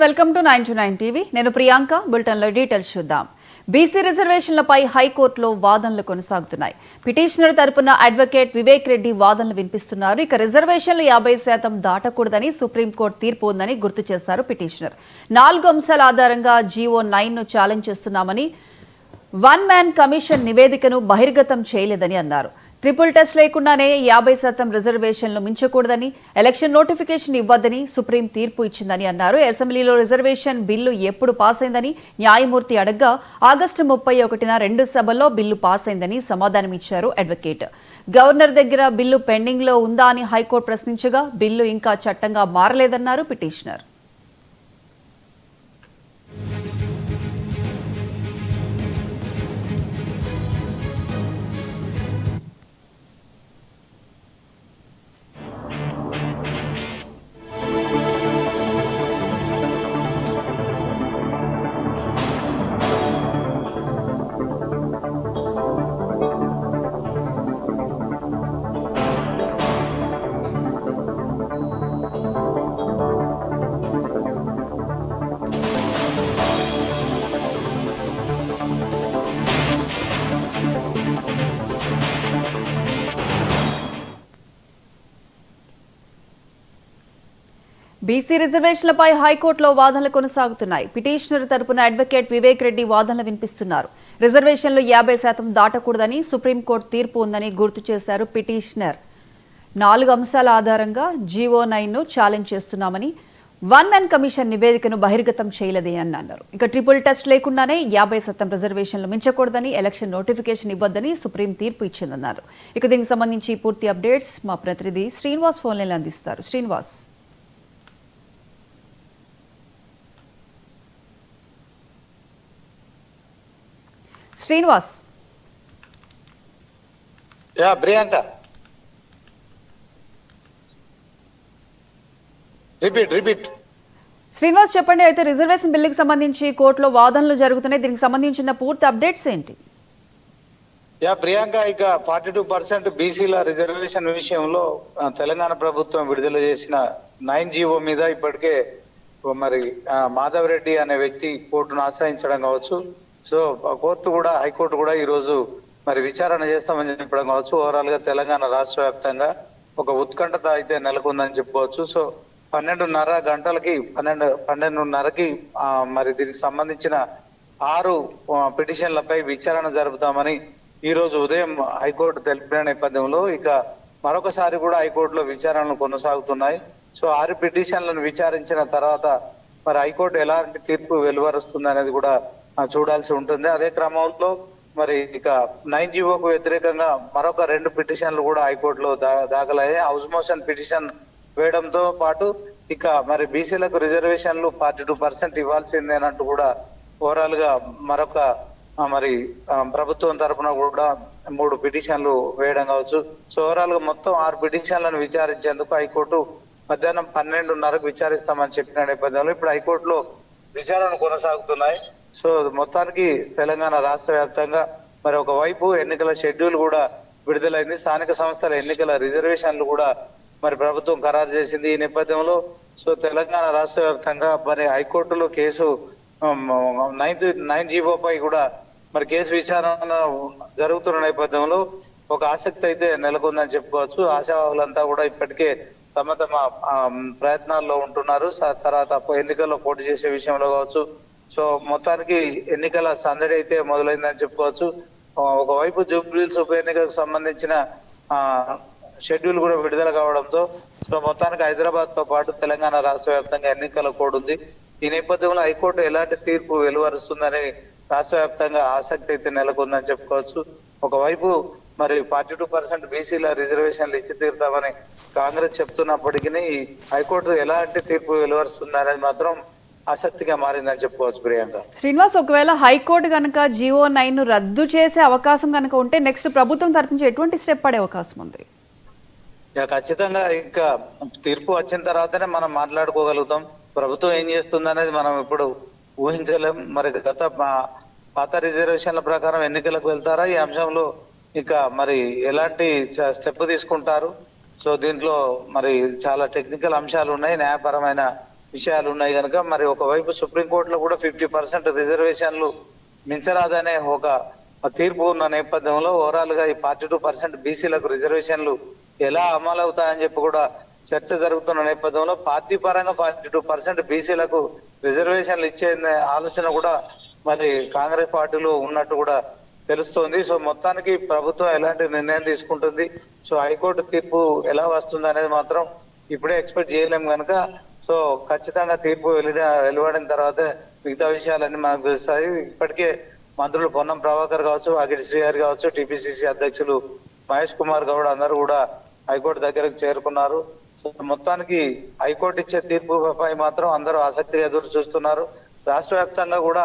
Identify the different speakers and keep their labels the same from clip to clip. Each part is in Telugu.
Speaker 1: Welcome to 929 TV. నేను ప్రియాంక. బులెటిన్లో డీటెయిల్స్ చూద్దాం. బీసీ రిజర్వేషన్లపై హైకోర్టులో వాదనలు కొనసాగుతున్నాయి. పిటిషనర్ తరపున అడ్వకేట్ వివేక్ రెడ్డి వాదనలు వినిపిస్తున్నారు. ఇక రిజర్వేషన్లు 50% దాటకూడదని సుప్రీంకోర్టు తీర్పు ఉందని గుర్తు చేశారు పిటిషనర్. 4 అంశాల ఆధారంగా జీవో 9ను ఛాలెంజ్ చేస్తున్నామని, వన్ మ్యాన్ కమిషన్ నివేదికను బహిర్గతం చేయలేదని అన్నారు. ట్రిపుల్ టెస్ట్ లేకుండానే 50% రిజర్వేషన్లు మించకూడదని, ఎలక్షన్ నోటిఫికేషన్ ఇవ్వద్దని సుప్రీం తీర్పు ఇచ్చిందని అన్నారు. అసెంబ్లీలో రిజర్వేషన్ బిల్లు ఎప్పుడు పాస్ అయిందని న్యాయమూర్తి అడగ్గా ఆగస్టు 31న 2 సభల్లో బిల్లు పాస్ అయిందని సమాధానమిచ్చారు అడ్వకేట్. గవర్నర్ దగ్గర బిల్లు పెండింగ్లో ఉందా అని హైకోర్టు ప్రశ్నించగా బిల్లు ఇంకా చట్టంగా మారలేదన్నారు పిటిషనర్. బీసీ రిజర్వేషన్లపై హైకోర్టులో వాదనలు కొనసాగుతున్నాయి. పిటిషనర్ తరపున అడ్వకేట్ వివేక్ రెడ్డి వాదనలు వినిపిస్తున్నారు. రిజర్వేషన్లు 50% దాటకూడదని సుప్రీంకోర్టు తీర్పు ఉందని గుర్తు చేశారు పిటిషనర్. 4 అంశాల ఆధారంగా జీవో 9ను ఛాలెంజ్ చేస్తున్నామని, వన్ మ్యాన్ కమిషన్ నివేదికను బహిర్గతం చేయలేదని అన్నారు. ఇక ట్రిపుల్ టెస్ట్ లేకుండానే 50% రిజర్వేషన్లు మించకూడదని, ఎలక్షన్ నోటిఫికేషన్ ఇవ్వద్దని సుప్రీం తీర్పు ఇచ్చిందన్నారు. ఇక దీనికి సంబంధించి పూర్తి అప్డేట్స్ మా ప్రతినిధి శ్రీనివాస్ ఫోన్ లైన్లో అందిస్తారు. శ్రీనివాస్. శ్రీనివాస్.
Speaker 2: ప్రియాంక రిపీట్.
Speaker 1: శ్రీనివాస్ చెప్పండి. అయితే రిజర్వేషన్ బిల్లుకి సంబంధించి కోర్టులో వాదనలు జరుగుతున్నాయి. దీనికి సంబంధించిన పూర్తి అప్డేట్స్ ఏంటి?
Speaker 2: ప్రియాంక, ఇక 42% బీసీల రిజర్వేషన్ విషయంలో తెలంగాణ ప్రభుత్వం విడుదల చేసిన 9 జీవో మీద ఇప్పటికే మరి మాధవ్ రెడ్డి అనే వ్యక్తి కోర్టును ఆశ్రయించడం కావచ్చు. సో హైకోర్టు కూడా ఈ రోజు మరి విచారణ చేస్తామని చెప్పడం కావచ్చు. ఓవరాల్ గా తెలంగాణ రాష్ట్ర వ్యాప్తంగా ఒక ఉత్కంఠత అయితే నెలకొందని చెప్పుకోవచ్చు. సో 12:30 గంటలకి 12:30కి మరి దీనికి సంబంధించిన 6 పిటిషన్లపై విచారణ జరుపుతామని ఈ రోజు ఉదయం హైకోర్టు తెలిపిన నేపథ్యంలో ఇక మరొకసారి కూడా హైకోర్టులో విచారణలు కొనసాగుతున్నాయి. సో 6 పిటిషన్లను విచారించిన తర్వాత మరి హైకోర్టు ఎలాంటి తీర్పు వెలువరుస్తుంది అనేది కూడా చూడాల్సి ఉంటుంది. అదే క్రమంలో మరి ఇక 9 జీవోకు వ్యతిరేకంగా మరొక 2 పిటిషన్లు కూడా హైకోర్టులో దాఖలయ్యాయి. హౌస్ మోషన్ పిటిషన్ వేయడంతో పాటు ఇక మరి బీసీలకు రిజర్వేషన్లు 42% ఇవ్వాల్సిందేనంటూ కూడా ఓవరాల్ గా మరొక మరి ప్రభుత్వం తరఫున కూడా 3 పిటిషన్లు వేయడం కావచ్చు. సో ఓవరాల్ గా మొత్తం 6 పిటిషన్లను విచారించేందుకు హైకోర్టు మధ్యాహ్నం 12:30కు విచారిస్తామని చెప్పిన నేపథ్యంలో ఇప్పుడు హైకోర్టులో విచారణ కొనసాగుతున్నాయి. సో మొత్తానికి తెలంగాణ రాష్ట్ర వ్యాప్తంగా మరి ఒకవైపు ఎన్నికల షెడ్యూల్ కూడా విడుదలైంది. స్థానిక సంస్థల ఎన్నికల రిజర్వేషన్లు కూడా మరి ప్రభుత్వం ఖరారు చేసింది. ఈ నేపథ్యంలో సో తెలంగాణ రాష్ట్ర వ్యాప్తంగా మరి హైకోర్టులో కేసు 9 జీవోపై కూడా మరి కేసు విచారణ జరుగుతున్న నేపథ్యంలో ఒక ఆసక్తి అయితే నెలకొందని చెప్పుకోవచ్చు. ఆశావాహులంతా కూడా ఇప్పటికే తమ ప్రయత్నాల్లో ఉంటున్నారు. తర్వాత ఎన్నికల్లో పోటీ చేసే విషయంలో కావచ్చు. సో మొత్తానికి ఎన్నికల సందడి అయితే మొదలైందని చెప్పుకోవచ్చు. ఒకవైపు జూబ్లీహిల్స్ ఉప ఎన్నికకు సంబంధించిన షెడ్యూల్ కూడా విడుదల కావడంతో సో మొత్తానికి హైదరాబాద్ తో పాటు తెలంగాణ రాష్ట్ర వ్యాప్తంగా ఎన్నికల కోడ్ ఉంది. ఈ నేపథ్యంలో హైకోర్టు ఎలాంటి తీర్పు వెలువరుస్తుందని రాష్ట్ర వ్యాప్తంగా ఆసక్తి అయితే నెలకొందని చెప్పుకోవచ్చు. ఒకవైపు మరి 42% బీసీల రిజర్వేషన్లు ఇచ్చి తీరుతామని కాంగ్రెస్ చెప్తున్నప్పటికీ హైకోర్టు ఎలాంటి తీర్పు వెలువరుస్తుంది అనేది మాత్రం ఆసక్తిగా మారిందని చెప్పుకోవచ్చు. ప్రియాంక.
Speaker 1: శ్రీనివాస్, ఒకవేళ హైకోర్టు కనుక జీవో 9ను రద్దు చేసే అవకాశం కనుక ఉంటే నెక్స్ట్ ప్రభుత్వం తరపు నుంచి ఎటువంటి స్టెప్ పడే అవకాశం ఉంది?
Speaker 2: ఖచ్చితంగా ఇంకా తీర్పు వచ్చిన తర్వాతనే మనం మాట్లాడుకోగలుగుతాం. ప్రభుత్వం ఏం చేస్తుంది అనేది మనం ఇప్పుడు ఊహించలేం. మరి పాత రిజర్వేషన్ల ప్రకారం ఎన్నికలకు వెళ్తారా, ఈ అంశంలో ఇక మరి ఎలాంటి స్టెప్ తీసుకుంటారు? సో దీంట్లో మరి చాలా టెక్నికల్ అంశాలు ఉన్నాయి, న్యాయపరమైన విషయాలు ఉన్నాయి కనుక మరి ఒకవైపు సుప్రీంకోర్టులో కూడా 50% రిజర్వేషన్లు మించరాదనే ఒక తీర్పు ఉన్న నేపథ్యంలో ఓవరాల్ గా ఈ 42% బీసీలకు రిజర్వేషన్లు ఎలా అమలు అవుతాయని చెప్పి కూడా చర్చ జరుగుతున్న నేపథ్యంలో పార్టీ పరంగా 42% బీసీలకు రిజర్వేషన్లు ఇచ్చే ఆలోచన కూడా మరి కాంగ్రెస్ పార్టీలో ఉన్నట్టు కూడా తెలుస్తోంది. సో మొత్తానికి ప్రభుత్వం ఎలాంటి నిర్ణయం తీసుకుంటుంది, సో హైకోర్టు తీర్పు ఎలా వస్తుంది అనేది మాత్రం ఇప్పుడే ఎక్స్పెక్ట్ చేయలేము కనుక సో ఖచ్చితంగా తీర్పు వెలువడిన తర్వాత మిగతా విషయాలన్నీ మనకు తెలుస్తాయి. ఇప్పటికే మంత్రులు పొన్నం ప్రభాకర్ కావచ్చు, అగిడి శ్రీహరి కావచ్చు, టిపిసిసి అధ్యక్షులు మహేష్ కుమార్ గౌడ్ అందరూ కూడా హైకోర్టు దగ్గరకు చేరుకున్నారు. సో మొత్తానికి హైకోర్టు ఇచ్చే తీర్పుపై మాత్రం అందరూ ఆసక్తిగా ఎదురు చూస్తున్నారు. రాష్ట్ర వ్యాప్తంగా కూడా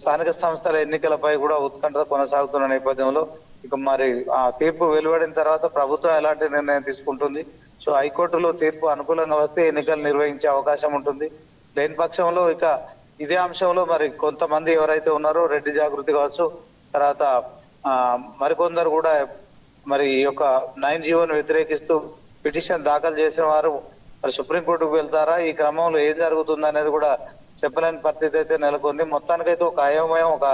Speaker 2: స్థానిక సంస్థల ఎన్నికలపై కూడా ఉత్కంఠ కొనసాగుతున్న నేపథ్యంలో ఇక మరి ఆ తీర్పు వెలువడిన తర్వాత ప్రభుత్వం ఎలాంటి నిర్ణయం తీసుకుంటుంది, సో హైకోర్టులో తీర్పు అనుకూలంగా వస్తే ఎన్నికలు నిర్వహించే అవకాశం ఉంటుంది. లేని పక్షంలో ఇక ఇదే అంశంలో మరి కొంతమంది ఎవరైతే ఉన్నారో రెడ్డి జాగృతి కావచ్చు, తర్వాత మరికొందరు కూడా మరి ఈ యొక్క 9 జీవోను వ్యతిరేకిస్తూ పిటిషన్ దాఖలు చేసిన వారు మరి సుప్రీంకోర్టుకు వెళ్తారా, ఈ క్రమంలో ఏం జరుగుతుంది అనేది కూడా చెప్పలేని పరిస్థితి అయితే నెలకొంది. మొత్తానికైతే ఒక అయోమయం, ఒక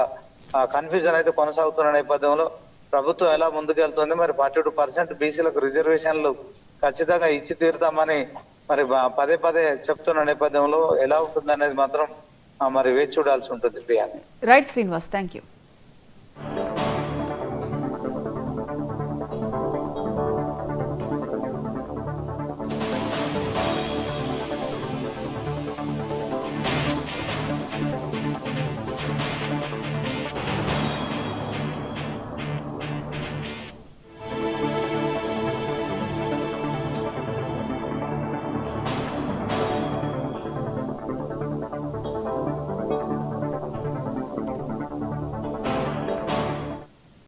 Speaker 2: కన్ఫ్యూజన్ అయితే కొనసాగుతున్న నేపథ్యంలో ప్రభుత్వం ఎలా ముందుకెళ్తుంది, మరి 42% బీసీలకు రిజర్వేషన్లు ఖచ్చితంగా ఇచ్చి తీరుతామని మరి పదే పదే చెప్తున్న నేపథ్యంలో ఎలా ఉంటుంది అనేది మాత్రం మరి వేచి చూడాల్సి ఉంటుంది. Priya.
Speaker 1: Right Srinivas, thank you.